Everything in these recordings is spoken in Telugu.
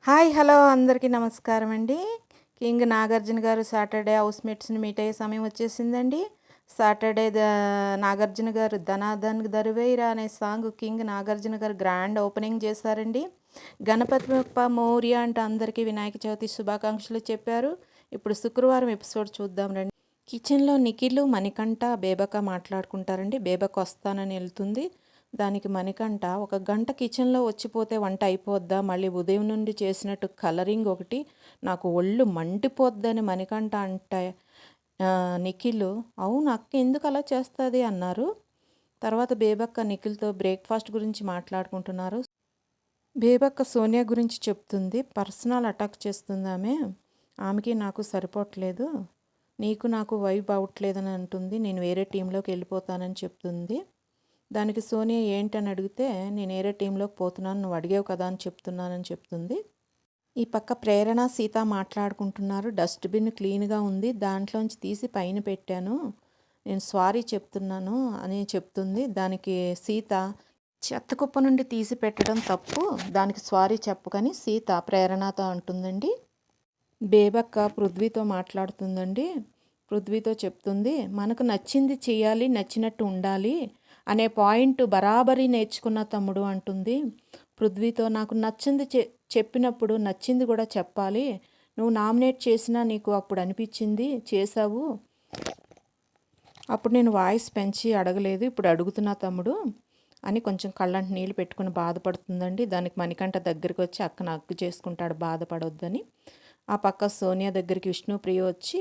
హాయ్ హలో అందరికీ నమస్కారం అండి. కింగ్ నాగార్జున గారు సాటర్డే హౌస్మేట్స్ని మీట్ అయ్యే సమయం వచ్చేసిందండి. సాటర్డే నాగార్జున గారు ధనాధన్ దరువేరా అనే సాంగ్ కింగ్ నాగార్జున గారు గ్రాండ్ ఓపెనింగ్ చేశారండి. గణపతి బప్ప మౌర్య అంటూ అందరికీ వినాయక చవితి శుభాకాంక్షలు చెప్పారు. ఇప్పుడు శుక్రవారం ఎపిసోడ్ చూద్దాం రండి. కిచెన్లో నిఖిల్ మణికంఠ బేబక మాట్లాడుకుంటారండి. బేబక వస్తానని వెళ్తుంది. దానికి మణికంఠ ఒక గంట కిచెన్లో వచ్చిపోతే వంట అయిపోద్దా, మళ్ళీ ఉదయం నుండి చేసినట్టు కలరింగ్ ఒకటి నాకు ఒళ్ళు మండిపోద్దని మణికంఠ అంటే నిఖిల్ అవును అక్క ఎందుకు అలా చేస్తుంది అన్నారు. తర్వాత బేబక్క నిఖిల్తో బ్రేక్ఫాస్ట్ గురించి మాట్లాడుకుంటున్నారు. బేబక్క సోనియా గురించి చెప్తుంది. పర్సనల్ అటాక్ చేస్తుంది ఆమెకి నాకు సరిపోవట్లేదు, నీకు నాకు వైబ్ అవ్వట్లేదని అంటుంది. నేను వేరే టీంలోకి వెళ్ళిపోతానని చెప్తుంది. దానికి సోనియా ఏంటని అడిగితే నేను వేరే టీంలోకి పోతున్నాను, నువ్వు అడిగావు కదా అని చెప్తున్నానని చెప్తుంది. ఈ పక్క ప్రేరణ సీత మాట్లాడుకుంటున్నారు. డస్ట్బిన్ క్లీన్గా ఉంది, దాంట్లోంచి తీసి పైన పెట్టాను, నేను సారీ చెప్తున్నాను అని చెప్తుంది. దానికి సీత చెత్త కుప్ప నుండి తీసి పెట్టడం తప్పు, దానికి సారీ చెప్పకని సీత ప్రేరణతో అంటుందండి. బేబక్క పృథ్వీతో మాట్లాడుతుందండి. పృథ్వీతో చెప్తుంది, మనకు నచ్చింది చేయాలి, నచ్చినట్టు ఉండాలి అనే పాయింట్ బరాబరి నేర్చుకున్న తమ్ముడు అంటుంది. పృథ్వీతో నాకు నచ్చింది చెప్పినప్పుడు నచ్చింది కూడా చెప్పాలి, నువ్వు నామినేట్ చేసినా నీకు అప్పుడు అనిపించింది చేసావు, అప్పుడు నేను వాయిస్ పెంచి అడగలేదు, ఇప్పుడు అడుగుతున్నా తమ్ముడు అని కొంచెం కళ్ళంట నీళ్ళు పెట్టుకుని బాధపడుతుందండి. దానికి మణికంఠ దగ్గరికి వచ్చి అక్కను హగ్ చేసుకుంటాడు బాధపడొద్దని. ఆ పక్క సోనియా దగ్గరికి విష్ణుప్రియ వచ్చి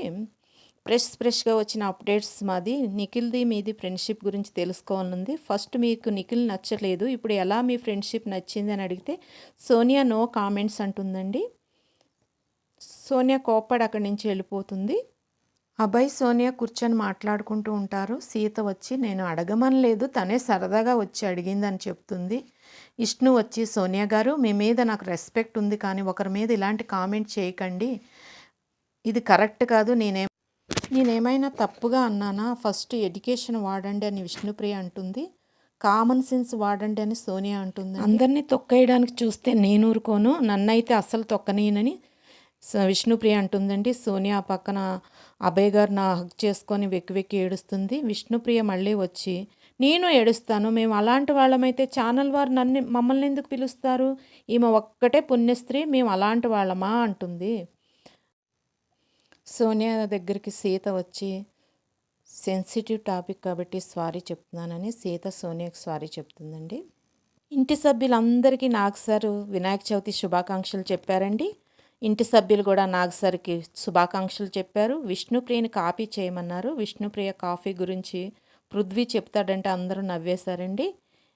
ఫ్రెష్గా వచ్చిన అప్డేట్స్ మాది, నిఖిల్ది మీది ఫ్రెండ్షిప్ గురించి తెలుసుకోవాలనుంది. ఫస్ట్ మీకు నిఖిల్ నచ్చలేదు, ఇప్పుడు ఎలా మీ ఫ్రెండ్షిప్ నచ్చింది అని అడిగితే సోనియా నో కామెంట్స్ అంటుందండి. సోనియా కోప్పడి అక్కడి నుంచి వెళ్ళిపోతుంది. అభయ్ సోనియా కూర్చొని మాట్లాడుకుంటూ ఉంటారు. సీత వచ్చి నేను అడగమనలేదు, తనే సరదాగా వచ్చి అడిగిందని చెప్తుంది. విష్ణు వచ్చి సోనియా గారు మీ మీద నాకు రెస్పెక్ట్ ఉంది, కానీ ఒకరి మీద ఇలాంటి కామెంట్ చేయకండి, ఇది కరెక్ట్ కాదు, నేనేమైనా తప్పుగా అన్నానా, ఫస్ట్ ఎడ్యుకేషన్ వాడండి అని విష్ణుప్రియ అంటుంది. కామన్ సెన్స్ వాడండి అని సోనియా అంటుంది. అందరినీ తొక్కేయడానికి చూస్తే నేను ఊరుకోను, నన్నైతే అస్సలు తొక్కనీయనని విష్ణుప్రియ అంటుందండి. సోనియా పక్కన అభయ్ గారు నా హక్ చేసుకొని వెక్కి వెక్కి ఏడుస్తుంది. విష్ణుప్రియ మళ్ళీ వచ్చి నేను ఏడుస్తాను, మేము అలాంటి వాళ్ళమైతే ఛానల్ వారు మమ్మల్ని ఎందుకు పిలుస్తారు, ఈమె ఒక్కటే పుణ్యస్త్రీ, మేము అలాంటి వాళ్ళమా అంటుంది. సోనియా దగ్గరికి సీత వచ్చి సెన్సిటివ్ టాపిక్ కాబట్టి సారీ చెప్తున్నానని సీత సోనియాకి సారీ చెప్తుందండి. ఇంటి సభ్యులందరికీ నాగ్ సార్ వినాయక చవితి శుభాకాంక్షలు చెప్పారండి. ఇంటి సభ్యులు కూడా నాగ్ సార్కి శుభాకాంక్షలు చెప్పారు. విష్ణుప్రియని కాఫీ చేయమన్నారు. విష్ణుప్రియ కాఫీ గురించి పృథ్వీ చెప్తాడంటే అందరూ నవ్వేశారండి.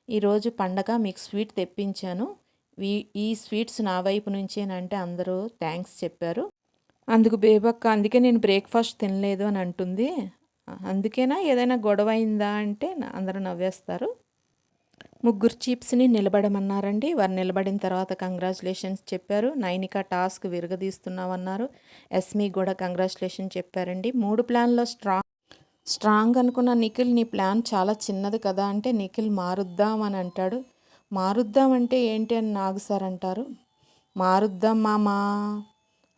ఈరోజు పండగ మీకు స్వీట్ తెప్పించాను, ఈ స్వీట్స్ నా వైపు నుంచేనంటే అందరూ థ్యాంక్స్ చెప్పారు. అందుకు బేబక్క అందుకే నేను బ్రేక్ఫాస్ట్ తినలేదు అని అంటుంది. అందుకేనా ఏదైనా గొడవ అయిందా అంటే అందరూ నవ్వేస్తారు. ముగ్గురు చీప్స్ని నిలబడమన్నారండి. వారు నిలబడిన తర్వాత కంగ్రాచులేషన్స్ చెప్పారు. నైనిక టాస్క్ విరగదీస్తున్నామన్నారు. ఎస్మి కూడా కంగ్రాచులేషన్ చెప్పారండి. 3 ప్లాన్లో స్ట్రాంగ్ అనుకున్న నిఖిల్ నీ ప్లాన్ చాలా చిన్నది కదా అంటే నిఖిల్ మారుద్దాం అని అంటాడు. మారుద్దాం అంటే ఏంటి అని నాగ్ సార్ అంటారు. మారుద్దాం మామా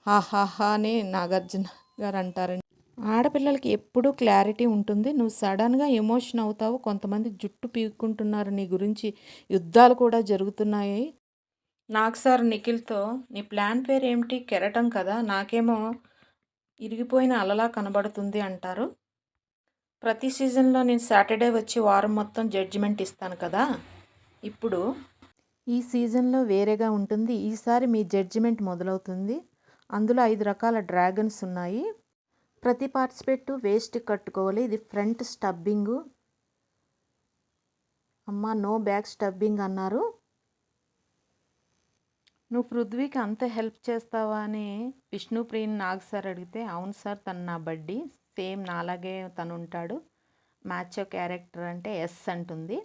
హాహాహా అని నాగార్జున గారు అంటారండి. ఆడపిల్లలకి ఎప్పుడూ క్లారిటీ ఉంటుంది, నువ్వు సడన్గా ఎమోషన్ అవుతావు, కొంతమంది జుట్టు పీక్కుంటున్నారు, నీ గురించి యుద్ధాలు కూడా జరుగుతున్నాయి. నాగ్ సార్ నిఖిల్తో నీ ప్లాన్ పేరు ఏమిటి, కెరటం కదా, నాకేమో ఇరిగిపోయిన అలలా కనబడుతుంది అంటారు. ప్రతి సీజన్లో నేను సాటర్డే వచ్చి వారం మొత్తం జడ్జిమెంట్ ఇస్తాను కదా, ఇప్పుడు ఈ సీజన్లో వేరేగా ఉంటుంది, ఈసారి మీ జడ్జిమెంట్ మొదలవుతుంది. అందులో 5 రకాల డ్రాగన్స్ ఉన్నాయి. ప్రతి పార్టిసిపేట్ వేస్ట్ కట్టుకోవాలి, ఇది ఫ్రంట్ స్టబ్బింగు అమ్మ, నో బ్యాక్ స్టబ్బింగ్ అన్నారు. నువ్వు పృథ్వీకి అంత హెల్ప్ చేస్తావా అని విష్ణుప్రియని నాగ్ సార్ అడిగితే అవును సార్, తను నా బడ్డీ, సేమ్ నాలాగే తను ఉంటాడు, మ్యాచ్ క్యారెక్టర్ అంటే ఎస్ అంటుంది.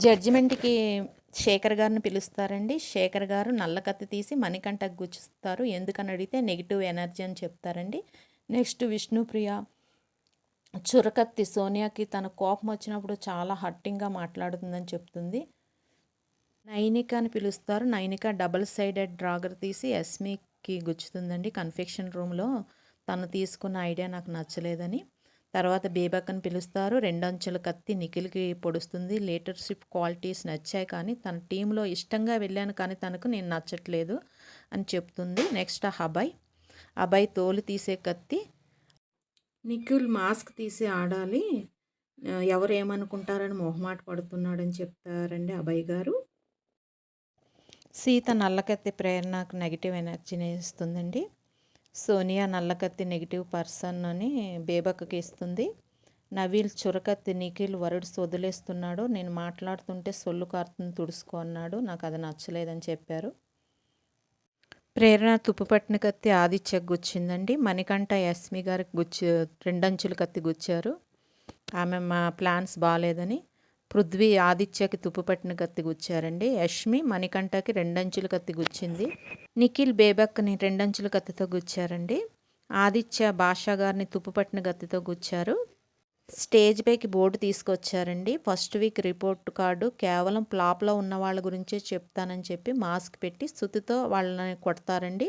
జడ్జిమెంట్కి శేఖర్ గారిని పిలుస్తారండి. శేఖర్ గారు నల్ల కత్తి తీసి మణికంఠకు గుచ్చుస్తారు. ఎందుకని అడిగితే నెగిటివ్ ఎనర్జీ అని చెప్తారండి. నెక్స్ట్ విష్ణుప్రియ చురకత్తి సోనియాకి తన కోపం వచ్చినప్పుడు చాలా హర్టింగ్గా మాట్లాడుతుందని చెప్తుంది. నైనిక అని పిలుస్తారు. నైనిక డబుల్ సైడెడ్ డ్రాగర్ తీసి యస్మికి గుచ్చుతుందండి కన్ఫెక్షన్ రూమ్‌లో. తను తీసుకున్న ఐడియా నాకు నచ్చలేదని. తర్వాత బేబక్ అని పిలుస్తారు. 2 అంచుల కత్తి నిఖిల్‌కి పొడుస్తుంది. లీడర్‌షిప్ క్వాలిటీస్ నచ్చాయి కానీ తన టీమ్‌లో ఇష్టంగా వెళ్ళాను కానీ తనకు నేను నచ్చట్లేదు అని చెప్తుంది. నెక్స్ట్ అభయ్ తోలు తీసే కత్తి. నిఖిల్ మాస్క్ తీసి ఆడాలి. ఎవరు ఏమనుకుంటారని మొహమాట పడుతున్నాడని చెప్తారండి అభయ్ గారు. సీత నల్లకత్తి ప్రేరణకు నెగిటివ్ ఎనర్జీని ఇస్తుందండి. సోనియా నల్లకత్తి నెగిటివ్ పర్సన్ అని బేబక్కి ఇస్తుంది. నవీల్ చురకత్తి నిఖిల్ వరుడ్స్ వదిలేస్తున్నాడు. నేను మాట్లాడుతుంటే సొల్లు కారుతుంది తుడుచుకో అన్నాడు. నాకు అది నచ్చలేదని చెప్పారు. ప్రేరణ తుప్పుపట్టిన కత్తి ఆదిత్యకు గుచ్చిందండి. మణికంఠ యస్మి గారికి 2 అంచుల కత్తి గుచ్చారు. ఆమె మా ప్లాన్స్ బాగాలేదని. పృథ్వీ ఆదిత్యకి తుప్పుపట్టిన కత్తి గుచ్చారండి. యష్మి మణికంఠకి 2 అంచుల కత్తి గుచ్చింది. నిఖిల్ బేబక్ని 2 అంచుల కత్తితో గుచ్చారండి. ఆదిత్య భాషా గారిని తుప్పుపట్టిన కత్తితో గుచ్చారు. స్టేజ్ పైకి బోర్డు తీసుకొచ్చారండి. ఫస్ట్ వీక్ రిపోర్ట్ కార్డు కేవలం ఫ్లాప్లో ఉన్న వాళ్ళ గురించే చెప్తానని చెప్పి మాస్క్ పెట్టి సుతితో వాళ్ళని కొడతారండి.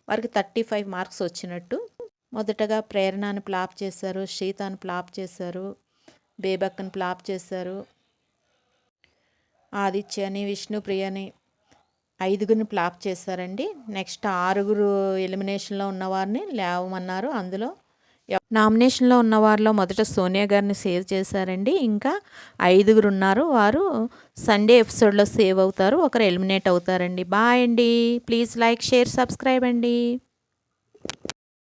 వారికి 35 మార్క్స్ వచ్చినట్టు. మొదటగా ప్రేరణని ఫ్లాప్ చేశారు, షీతాని ఫ్లాప్ చేశారు, బేబక్ని ఫ్లాప్ చేశారు, ఆదిత్యని, విష్ణుప్రియని 5గురిని ఫ్లాప్ చేశారండి. నెక్స్ట్ 6గురు ఎలిమినేషన్లో ఉన్నవారిని లేవమన్నారు. అందులో నామినేషన్లో ఉన్నవారిలో మొదట సోనియా గారిని సేవ్ చేశారండి. ఇంకా 5గురు ఉన్నారు. వారు సండే ఎపిసోడ్లో సేవ్ అవుతారు. ఒకరు ఎలిమినేట్ అవుతారండి. బాయ్ అండి. ప్లీజ్ లైక్, షేర్, సబ్స్క్రైబ్ అండి.